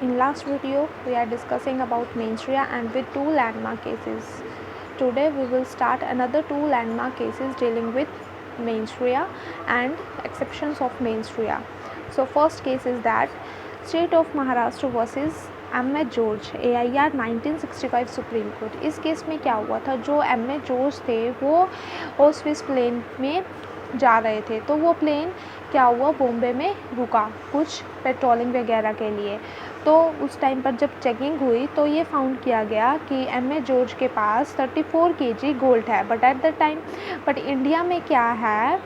In last video, we are discussing about mens rea and with two landmark cases. Today, we will start another two landmark cases dealing with mens rea and exceptions of mens rea. So, first case is that State of Maharashtra versus M.H. George AIR 1965 supreme court. इस case में क्या हुआ था, जो M.H. George थे वो Swiss plane में जा रहे थे, तो वो प्लेन क्या हुआ, बॉम्बे में रुका कुछ पेट्रोलिंग वगैरह के लिए. तो उस टाइम पर जब चेकिंग हुई तो ये फाउंड किया गया कि M.H. जॉर्ज के पास 34 kg गोल्ड है. बट इंडिया में क्या है,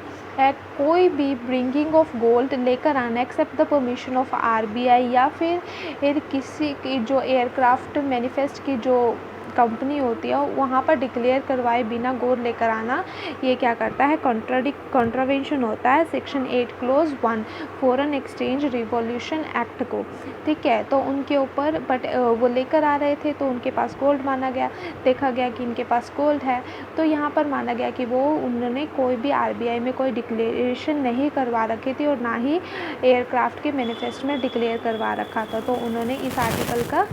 कोई भी ब्रिंगिंग ऑफ गोल्ड लेकर आना except the permission of RBI या फिर किसी की जो एयरक्राफ्ट मैन्युफैक्चर की जो कंपनी होती है वहाँ पर डिक्लेयर करवाए बिना गोल्ड लेकर आना, ये क्या करता है, कॉन्ट्रावेंशन होता है section 8 close 1 foreign exchange revolution act को. ठीक है, तो उनके ऊपर बट वो लेकर आ रहे थे तो उनके पास गोल्ड माना गया, देखा गया कि इनके पास गोल्ड है, तो यहाँ पर माना गया कि वो उन्होंने कोई भी RBI में कोई डिक्लेरेशन नहीं करवा रखी थी और ना ही एयरक्राफ्ट के मैन्युफैक्चर में डिक्लेयर करवा रखा था. तो उन्होंने इस आर्टिकल का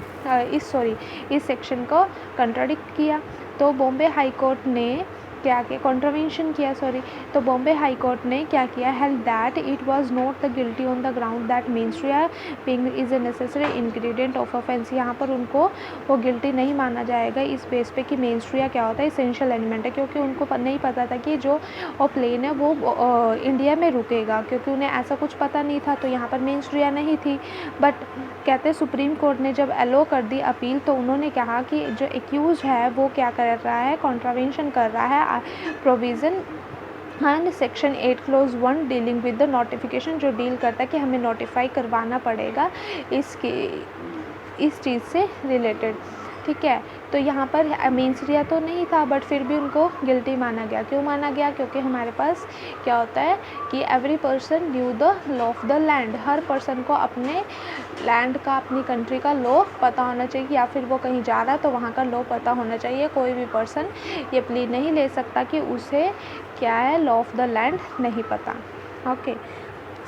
इस सेक्शन को कंट्राडिक्ट किया. तो बॉम्बे हाई कोर्ट ने क्या किया, कॉन्ट्रावेंशन किया तो बॉम्बे हाई कोर्ट ने क्या किया, held that it was not the guilty on the ground that mens rea being is a necessary ingredient of offence. यहाँ पर उनको वो गिल्टी नहीं माना जाएगा इस बेस पे कि मेंस rea क्या होता है, इसेंशियल एलिमेंट है, क्योंकि उनको नहीं पता था कि जो प्लेन है वो इंडिया में रुकेगा, क्योंकि उन्हें ऐसा कुछ पता नहीं था. तो यहाँ पर मेंस rea नहीं थी. बट कहते सुप्रीम कोर्ट ने जब एलो कर दी अपील, तो उन्होंने कहा कि जो एक्यूज है वो क्या कर रहा है, कॉन्ट्रावेंशन कर रहा है provision and section 8 close 1 dealing with the notification, जो डील करता है कि हमें नोटिफाई करवाना पड़ेगा इस चीज़ से रिलेटेड. ठीक है, तो यहाँ पर मेंस rea तो नहीं था बट फिर भी उनको गिल्टी माना गया. क्यों माना गया, क्योंकि हमारे पास क्या होता है कि every person new the law of the land, her person को अपने लैंड का, अपनी कंट्री का लॉ पता होना चाहिए, या फिर वो कहीं जा रहा है तो वहाँ का लॉ पता होना चाहिए. कोई भी पर्सन ये प्ली नहीं ले सकता कि उसे क्या है, लॉ ऑफ द लैंड नहीं पता. ओके,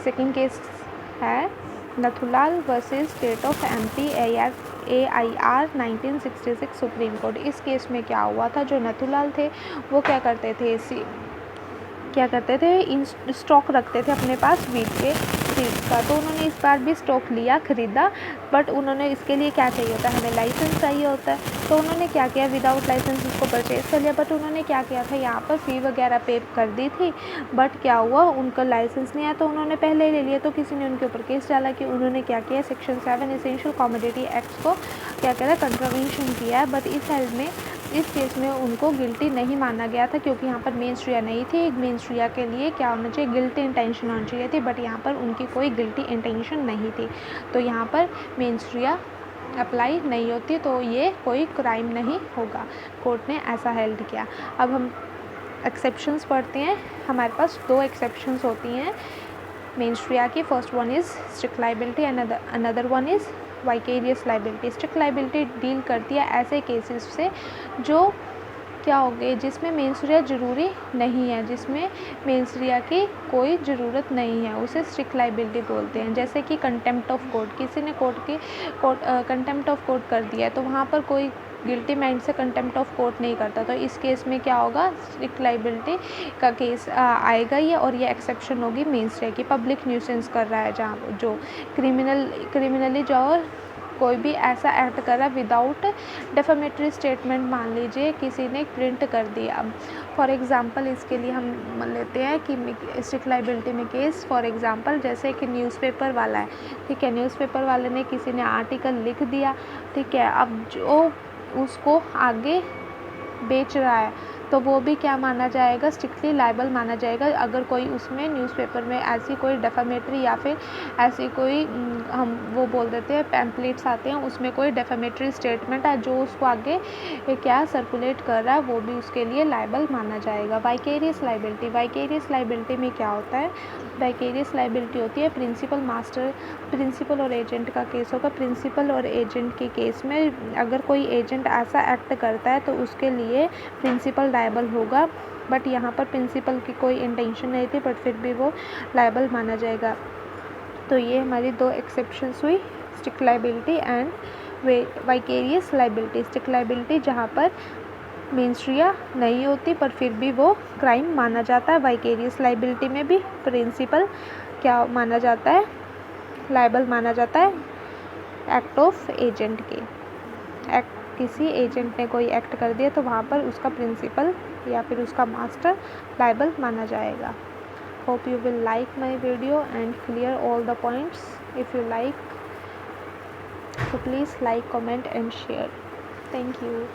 सेकेंड केस है Nathulal versus state of MP AIR 1966 supreme court. इस केस में क्या हुआ था, जो नथुलाल थे वो क्या करते थे, स्टॉक रखते थे अपने पास वीट के सीड्स का. तो उन्होंने इस बार भी स्टॉक लिया, ख़रीदा, बट उन्होंने इसके लिए क्या चाहिए होता है, हमें लाइसेंस चाहिए होता है. तो उन्होंने क्या किया, विदाउट लाइसेंस इसको परचेज़ कर लिया. बट उन्होंने क्या किया था, यहाँ पर फ़ी वगैरह पे कर दी थी, बट क्या हुआ, उनका लाइसेंस नहीं आया तो उन्होंने पहले ले लिया. तो किसी ने उनके ऊपर केस डाला कि उन्होंने क्या किया, सेक्शन 7 एसेंशियल कमोडिटी एक्ट को क्या करा, कंट्रावेंशन किया है. बट इस केस में उनको गिल्टी नहीं माना गया था, क्योंकि यहाँ पर मेंस rea नहीं थी. मेंस rea के लिए क्या होना चाहिए, गिल्टी इंटेंशन होनी चाहिए थी, बट यहाँ पर उनकी कोई गिल्टी इंटेंशन नहीं थी. तो यहाँ पर मेंस rea अप्लाई नहीं होती, तो ये कोई क्राइम नहीं होगा. कोर्ट ने ऐसा हेल्ड किया. अब हम एक्सेप्शंस पढ़ते हैं. हमारे पास दो एक्सेप्शंस होती हैं मेंस rea की. First one is strict liability and another one is vicarious liability. Strict liability deal करती है ऐसे केसेस से जो क्या हो गए, जिसमें मेंस rea ज़रूरी नहीं है, जिसमें मेंस rea की कोई ज़रूरत नहीं है, उसे स्ट्रिक्ट लाइबिलिटी बोलते हैं. जैसे कि कंटेम्प्ट ऑफ कोर्ट, किसी ने कंटेम्प्ट ऑफ कोर्ट कर दिया है, तो वहाँ पर कोई गिल्टी माइंड से कंटेम्प्ट ऑफ कोर्ट नहीं करता. तो इस केस में क्या होगा, स्ट्रिक्ट लाइबिलिटी का केस आएगा ये, और ये एक्सेप्शन होगी मेंस rea की. पब्लिक न्यूसेंस कर रहा है, जहाँ जो क्रिमिनली जो कोई भी ऐसा एक्ट कर रहा है विदाउट डेफेमेटरी स्टेटमेंट. मान लीजिए किसी ने प्रिंट कर दिया, फॉर एग्ज़ाम्पल इसके लिए हम लेते हैं कि स्ट्रिक्ट लाइबिलिटी में केस, फॉर एग्ज़ाम्पल जैसे कि न्यूज़पेपर वाला है. ठीक है, न्यूज़पेपर वाले ने किसी ने आर्टिकल लिख दिया. ठीक है, अब जो उसको आगे बेच रहा है तो वो भी क्या माना जाएगा, स्ट्रिक्टली लाइबल माना जाएगा. अगर कोई उसमें न्यूज़पेपर में ऐसी कोई डेफेमेटरी या फिर ऐसी कोई हम वो बोल देते हैं पैम्पलेट्स आते हैं, उसमें कोई डेफेमेटरी स्टेटमेंट है जो उसको आगे क्या सर्कुलेट कर रहा है, वो भी उसके लिए लाइबल माना जाएगा. वाइकेरियस लाइबिलिटी में क्या होता है, वाइकेरियस लाइबिलिटी होती है प्रिंसिपल और एजेंट का केस होगा. प्रिंसिपल और एजेंट के केस में अगर कोई एजेंट ऐसा एक्ट करता है तो उसके लिए प्रिंसिपल लायबल होगा. बट यहाँ पर प्रिंसिपल की कोई इंटेंशन नहीं थी, बट फिर भी वो लायबल माना जाएगा. तो ये हमारी दो एक्सेप्शंस हुई strict liability and vicarious liability. Strict liability जहाँ पर मेंस्ट्रुआ नहीं होती पर फिर भी वो क्राइम माना जाता है। वाइकेरियस लाइबिलिटी में भी प्रिंसिपल क्या माना जाता है, लाइबल माना जाता है एक्ट ऑफ एजेंट के। एक्ट किसी एजेंट ने कोई एक्ट कर दिया तो वहाँ पर उसका प्रिंसिपल या फिर उसका मास्टर लाइबल माना जाएगा। Hope you will like my video and clear all the points. If you like so please like, comment and share. Thank you.